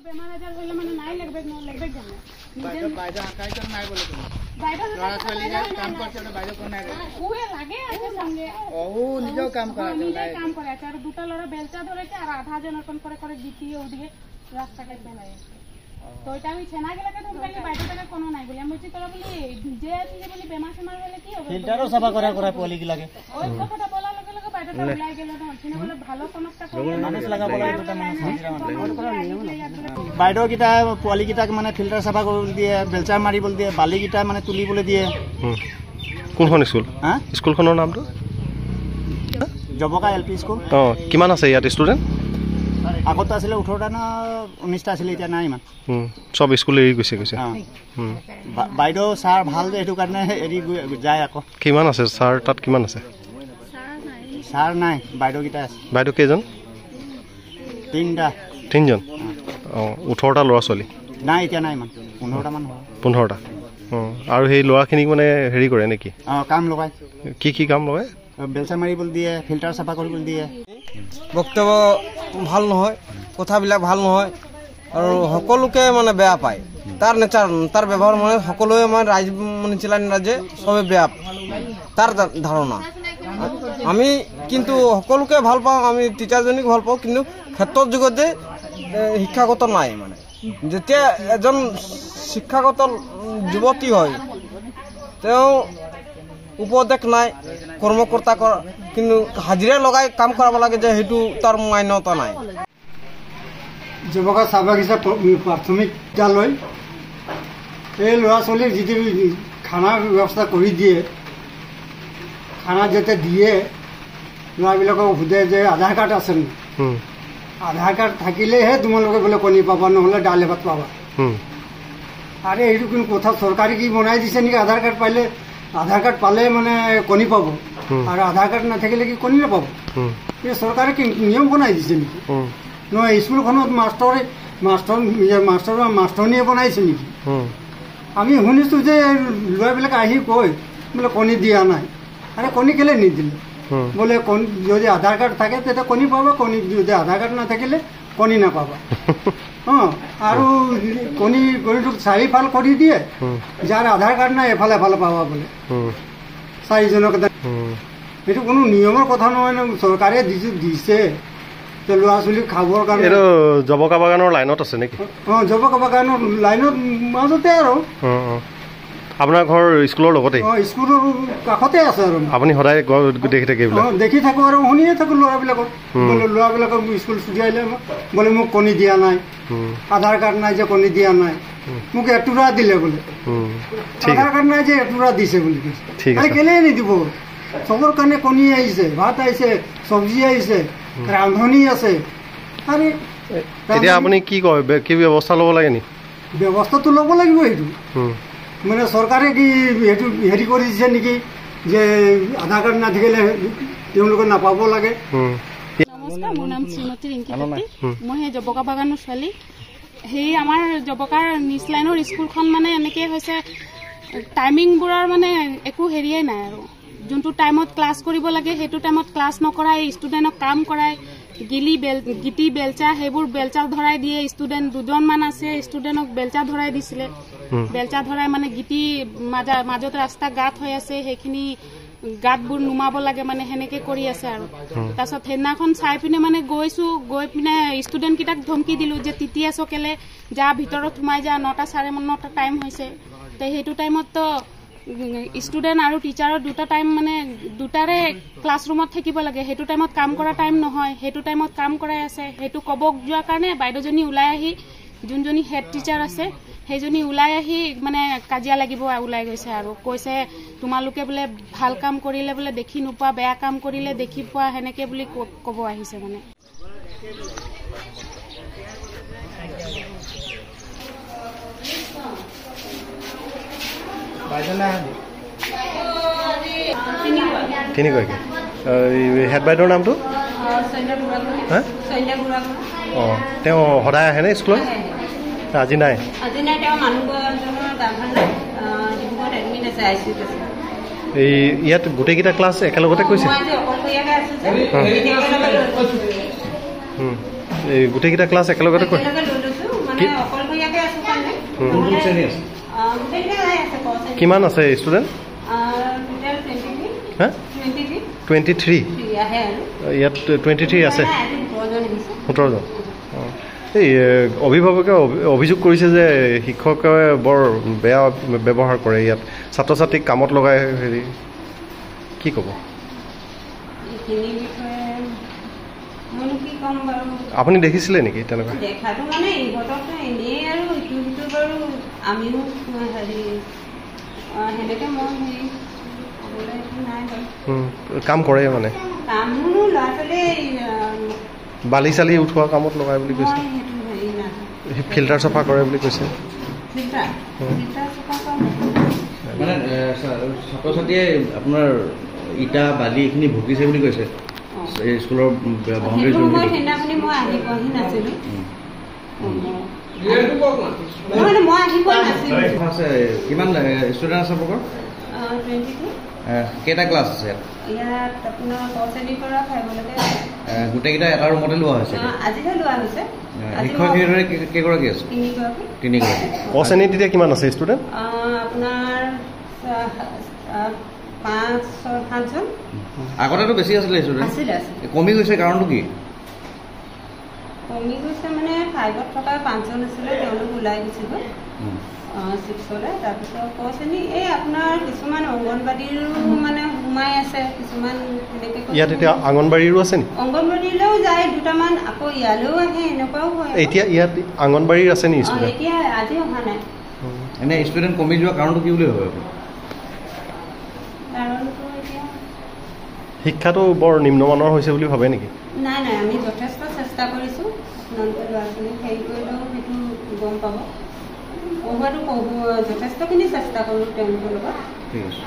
বেমাৰ আজাৰ হ'লে মানে নাই লাগবে জানো বাইদেউ আকাইজন নাই বলে তুমি ল'ৰা ছোৱালীয়ে কাম কৰিছে বাইদেউ কোন নাই কুয়ে লাগে আছে সঙ্গে নিজেও কাম কৰে কাম করে আছে আর দুটা লড়া বেলচা ধরেছে আর আধা জন কোন করে দ্বিতীয় ওদিকে রাস্তাটা বেলায় আছে তো এটা আমি ছেনা গেলাকে ধরলে বাইরেটাকে কোনো নাই বলি আমি বলছি তোরা বলি যে আছে যে বলি বেমার সেমার হলে কি হবে ফিল্টারও সাফা করা পলি কি লাগে ওই কথাটা বলার লগে লগে বাইরেটা উলাই গেল না ছেনা বলে ভালো কোনটা করে মানুষ লাগাব লাগে দুটা মানুষ বাইদেউ কিটা পোৱালি কিটাক মানে ফিল্টাৰ চাফা কৰিবলৈ দিয়ে বেলচাৰ মাৰিবলৈ দিয়ে বালি কিটা মানে তুলিবলৈ দিয়ে কোনখন স্কুল হা স্কুলখনৰ নামটো জবকা এলপি স্কুল কিমান আছে ইয়াত ষ্টুডেণ্ট আগতে আছিলে 18টা না 19টা আছিলে এতিয়া নাই ইমান সব স্কুল এৰি গৈছে বাইদেউ ছাৰ ভাল যে এইটো কাৰণে এৰি যায় আকৌ কিমান আছে ছাৰ তাত কিমান আছে ছাৰ নাই বাইদেউ কিটা আছে বাইদেউ কেইজন তিনিজন 18টা ল'ৰা ছোৱালী নাই এতিয়া নাই ইমান 15টা মান 15টা আৰু সেই ল'ৰাখিনিক মানে হেৰি কৰে নেকি কাম লগাই কি কাম লগায় বেলচা মাৰিবলৈ দিয়ে ফিল্টাৰ চাফা কৰিবলৈ দিয়ে বক্তব্য ভাল নহয় কথাবিলাক ভাল নহয় আৰু সকলোকে মানে বেয়া পায় তাৰ নেচাৰ তাৰ ব্যৱহাৰ মানে সকলোৱে মানে ৰাইজ মানে চিলানি ৰাজে সবে বেয়া তাৰ ধাৰণা আমি কিন্তু সকলোকে ভাল পাওঁ আমি টিচাৰজনীক ভাল পাওঁ কিন্তু ক্ষেত্ৰত যুগত যে শিক্ষাগত নাই মানে যেতিয়া এজন শিক্ষাগত যুৱতী হয় তেওঁ উপদেশ নাই কৰ্মকৰ্তা কিন্তু হাজিৰা লগাই কাম কৰাব লাগে যে সেইটো তাৰ মান্যতা নাই যুৱকা চাহ বাগিচা প্ৰাথমিক বিদ্যালয় এই ল'ৰা ছোৱালীৰ যিটো খানাৰ ব্যৱস্থা কৰি দিয়ে খানা যেতিয়া দিয়ে ল'ৰাবিলাকক সোধে যে আধাৰ কাৰ্ড আছে নে আধাৰ কাৰ্ড থাকিলেহে তোমালোকে বোলে কণী পাবা নহ'লে দাইল ভাত পাবা আৰে এইটো কোনো কথা চৰকাৰে কি বনাই দিছে নেকি আধাৰ কাৰ্ড পালে মানে কণী পাব আৰু আধাৰ কাৰ্ড নাথাকিলে কি কণী নাপাব এই চৰকাৰে কি নিয়ম বনাই দিছে নেকি নহয় স্কুলখনত মাষ্টৰনীয়ে বনাইছে নেকি আমি শুনিছোঁ যে ল'ৰাবিলাকে আহি কয় বোলে কণী দিয়া নাই আৰে কণী কেলৈ নিদিলে বোলে যদি আধাৰ কাৰ্ড থাকে তেতিয়া কণী পাবা কণী যদি আধাৰ কাৰ্ড নাথাকিলে কণী নাপাবা আৰু কণীটোক চাৰিফাল কৰি দিয়ে যাৰ আধাৰ কাৰ্ড নাই এফালে এফালে পাবা বোলে চাৰিজনক এইটো কোনো নিয়মৰ কথা নহয় ন চৰকাৰে দিছে ল'ৰা ছোৱালীক খাবৰ কাৰণে জবকা বাগানৰ লাইনত আছে নেকি জবকা বাগানৰ লাইনত মাজতে আৰু আপোনাৰ ঘৰ স্কুলৰ লগতে স্কুলৰ কাষতে আছে আৰু আপুনি সদায় দেখি থাকে দেখি থাকো আৰু শুনিয়ে থাকো ল'ৰাবিলাকক বোলে ল'ৰাবিলাকক স্কুল ছুটি আহিলে বোলে মোক কণী দিয়া নাই আধাৰ কাৰ্ড নাই যে কণী দিয়া নাই মোক এটুৰা দিলে বোলে আধাৰ কাৰ্ড নাই যে এটুৰা দিছে বুলি কৈছে কেলেই নিদিব চবৰ কাৰণে কণী আহিছে ভাত আহিছে চব্জি আহিছে ৰান্ধনি আছে আৰে এতিয়া আপুনি কি কয় কি ব্যৱস্থা ল'ব লাগে নি ব্যৱস্থাটো ল'ব লাগিব এইটো মানে চৰকাৰে কি সেইটো হেৰি কৰি দিছে নেকি যে আধাৰ কাৰ্ড নাথাকিলে তেওঁলোকে নাপাব লাগে নমস্কাৰ মোৰ নাম শ্ৰীমতী ৰিংকি কাকতি মই সেই জবকা বাগানৰ ছোৱালী সেই আমাৰ জবকাৰ নিজ লাইনৰ স্কুলখন মানে এনেকৈ হৈছে টাইমিংবোৰৰ মানে একো হেৰিয়ে নাই আৰু যোনটো টাইমত ক্লাছ কৰিব লাগে সেইটো টাইমত ক্লাছ নকৰাই ষ্টুডেণ্টক কাম কৰাই গিটি বেলচা সেইবোৰ বেলচা ধৰাই দিয়ে ষ্টুডেণ্ট দুজনমান আছে ষ্টুডেণ্টক বেলচা ধৰাই দিছিলে বেলচা ধৰাই মানে গিটি মাজত ৰাস্তা গাঁত হৈ আছে সেইখিনি গাঁতবোৰ নুমাব লাগে মানে সেনেকৈ কৰি আছে আৰু তাৰপিছত সেইদিনাখন চাই পিনে মানে গৈ পিনে ষ্টুডেণ্টকেইটাক ধমকি দিলোঁ যে তিতিয়া চকেলে যা ভিতৰত সোমাই যা 9টা 9:30 টাইম হৈছে তো সেইটো টাইমততো ষ্টুডেণ্ট আৰু টিচাৰৰ দুটা টাইম মানে দুটাৰে ক্লাছৰুমত থাকিব লাগে সেইটো টাইমত কাম কৰা টাইম নহয় সেইটো টাইমত কাম কৰাই আছে সেইটো ক'ব যোৱাৰ কাৰণে বাইদেউজনী ওলাই আহি যোনজনী হেড টিচাৰ আছে সেইজনী ওলাই আহি মানে কাজিয়া লাগিব ওলাই গৈছে আৰু কৈছে তোমালোকে বোলে ভাল কাম কৰিলে বোলে দেখি নোপোৱা বেয়া কাম কৰিলে দেখি পোৱা সেনেকৈ বুলি ক'ব আহিছে মানে তিনিগৰাকী হেড বাইদেউৰ নামটো তেওঁ সদায় আহেনে স্কুলত আজি নাই এই ইয়াত গোটেইকেইটা ক্লাছ একেলগতে কৈছে এই গোটেইকেইটা ক্লাছ একেলগতে কৈছে মানে অকলশৰীয়াকৈ আছোঁ কাৰণে কোনটো শ্ৰেণী আছে গোটেইকেইটাই আছে ক কিমান আছে ষ্টুডেণ্ট টোটেল 23 হা 23 23 আহে আৰু ইয়াত 23 আছে আজি 17জন আহিছে 17জন এই অভিভাৱকে অভিযোগ কৰিছে যে শিক্ষকে বৰ বেয়া ব্যৱহাৰ কৰে ইয়াত ছাত্ৰ ছাত্ৰীক কামত লগাই হেৰি কি ক'ব এইখিনি বিষয়ে মইনো কি ক'ম বাৰু আপুনি দেখিছিলে নেকি তেনেকুৱা দেখাটো মানে ইহঁতকতো এনেই আৰু ইটো সিটো বাৰু আমিও হেৰি সেনেকৈ মই হেৰি ক'বলৈ একো নাই বাৰু কাম কৰে মানে কামো ল'ৰা ছোৱালীয়ে বালি চালি উঠোৱা কামত লগাই বুলি কৈছে মই সেইটো হেৰি নাই ফিল্টাৰ চফা কৰে বুলি কৈছে ফিল্টাৰ চফা কৰা মানে ছাত্ৰ ছাত্ৰীয়ে আপোনাৰ ইটা বালি এইখিনি ভুগিছে বুলি কৈছে স্কুলৰ বাউণ্ডেৰী সেইটো সময়ত সেইদিনাখনি মই আহি পোৱাহি নাছিলোঁ মই আহি পোৱা নাছিলোঁ আছে কিমান ষ্টুডেণ্ট আছে আপোনালোকৰ 22 কেইটা ক্লাছ আছে ইয়াত আপোনাৰ ক শ্ৰেণীৰ পৰা 5লৈকে গোটেইকেইটা এটা ৰুমতে লোৱা হৈছে আজিহে লোৱা হৈছে শিক্ষক কেইগৰাকী আছে 3গৰাকী ক শ্ৰেণীত তেতিয়া কিমান আছে ষ্টুডেণ্ট আপোনাৰ 5-7জন আগতেতো বেছি আছিলে ষ্টুডেণ্ট আছিলে কমি গৈছে কাৰণটো কি কমি গৈছে মানে 5ত থকা 5জন আছিলে তেওঁলোক ওলাই গুচি গ'ল 6লৈ তাৰপিছত ক শ্ৰেণী এই আপোনাৰ কিছুমান অংগনবাদীৰো মানে সোমাই আছে কিছুমান তেনেকৈ ইয়াত এতিয়া অংগনবাড়ীৰো আছে নেকি অংগনবাদীলৈও যায় দুটামান আকৌ ইয়ালৈও আহে এনেকুৱাও হয় এতিয়া ইয়াত অংগনবাড়ীৰ আছে নেকি ষ্টুডেণ্ট এতিয়া আজি অহা নাই এনে ষ্টুডেণ্ট কমি যোৱা কাৰণটো কি বুলি ভাবে কাৰণটো এতিয়া শিক্ষাটো বৰ নিম্নমানৰ হৈছে বুলি ভাবে নেকি নাই আমি যথেষ্ট চেষ্টা কৰিছোঁ আপোনালোকে ল'ৰা ছোৱালীক হেৰি কৰিলেও সেইটো গম পাব পঢ়োৱাটো যথেষ্টখিনি চেষ্টা কৰোঁ তেওঁলোকৰ লগত ঠিক আছে